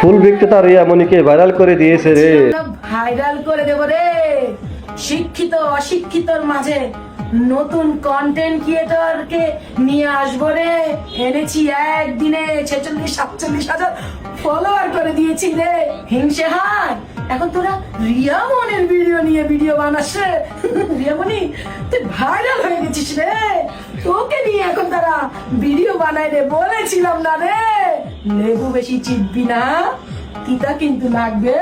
ফুল বিক্রেতা রিয়ামণিকে ভাইরাল করে দিয়েছে রে। ভাইরাল করে দেব রে। শিক্ষিত অশিক্ষিতর মাঝে নতুন কন্টেন্ট ক্রিয়েটরকে নিয়ে আসবো রে। এনেছি একদিনে 46-47 হাজার ফলোয়ার করে দিয়েছি রে। হিংসে হায়, এখন তোরা রিয়ামণির ভিডিও নিয়ে ভিডিও বানাস রে। রিয়ামণি তুই ভাইরাল হয়ে গেছিস রে, তোকে নিয়ে এখন তারা ভিডিও বানায় রে। বলেছিলাম না রে, লেবু বেশি চিপবি না, তিতা কিন্তু লাগবে।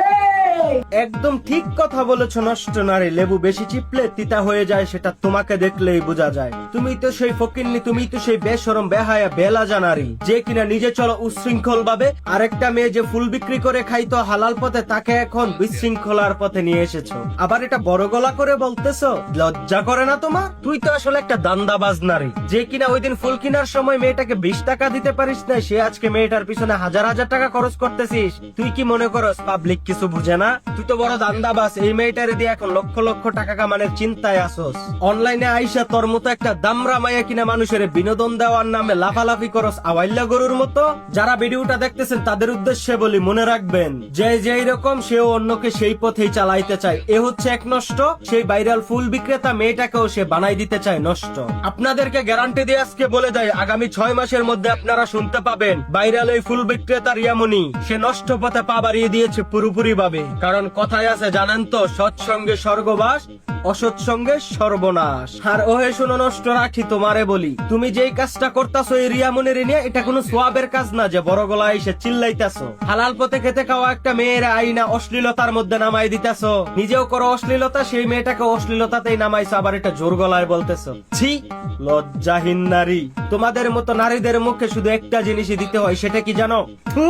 একদম ঠিক কথা বলেছো নষ্ট নারী। লেবু বেশি চিপলে তিতা হয়ে যায়, সেটা তোমাকে দেখলেই বোঝা যায়। তুমি তো সেই ফকিন্নি, তুমি তো সেই বেশরম বেহায়া বেলাজা নারী, যে কিনা নিজে চলো উচ্ছৃঙ্খল ভাবে, আরেকটা মেয়ে যে ফুল বিক্রি করে খাইতো হালাল পথে, তাকে এখন বিশৃঙ্খলার পথে নিয়ে এসেছো। আবার এটা বড় গলা করে বলতেছো, লজ্জা করে না তোমার? তুই তো আসলে একটা দান্দাবাজ নারী, যে কিনা ওই দিন ফুল কেনার সময় মেয়েটাকে 20 টাকা দিতে পারিস না, সে আজকে মেয়েটার পিছনে হাজার হাজার টাকা খরচ করতেছিস। তুই কি মনে করস পাবলিক কিছু বুঝে না? তুই তো বড় দান্দাবাজ। এই মেয়েটারে দিয়ে এখন লক্ষ লক্ষ টাকা কামানোর চিন্তায় আসোস। অনলাইনে আইসা তোর মতো একটা দামরা মাইয়া কিনা মানুষের বিনোদন দেওয়ার নামে লাফালাফি করস আওয়াইল্লা গরুর মতো। যারা ভিডিওটা দেখতেছেন তাদের উদ্দেশ্যে বলি, মনে রাখবেন যে যেই রকম সেও অন্যকে সেই পথেই চালাইতে চায়। এ হচ্ছে এক নষ্ট। সেই ভাইরাল ফুল বিক্রেতা মেয়েটাকেও সে বানাই দিতে চায় নষ্ট। আপনাদেরকে গ্যারান্টি দিয়ে আজকে বলে দেয়, আগামী 6 মাসের মধ্যে আপনারা শুনতে পাবেন ভাইরাল এই ফুল বিক্রেতা রিয়ামণি সে নষ্ট পথে পা বাড়িয়ে দিয়েছে পুরোপুরি ভাবে। কারণ কথায় আছে জানেন তো, সৎসঙ্গে স্বর্গবাস, অসৎ সঙ্গে সর্বনাশ। আর ওহে শুনো নষ্ট রাখি, তোমারে বলি, তুমি যেই কাজটা করতাছো এই রিয়ামণির নিয়ে, এটা কোনো সোয়াবের কাজ না যে বড় গলায় এসে চিল্লাইতাছো। হালাল পথে খেতে খাওয়া একটা মেয়ের আইনা অশ্লীলতার মধ্যে নামাই দিতাছো। নিজেও করো অশ্লীলতা, সেই মেয়েটাকে অশ্লীলতাতেই নামাইছো, আবার এটা জোর গলায় বলতেছো। ছি, লজ্জাহীন নারী। তোমাদের মতো নারীদের মুখে শুধু একটা জিনিসই দিতে হয়, সেটা কি জানো? থু।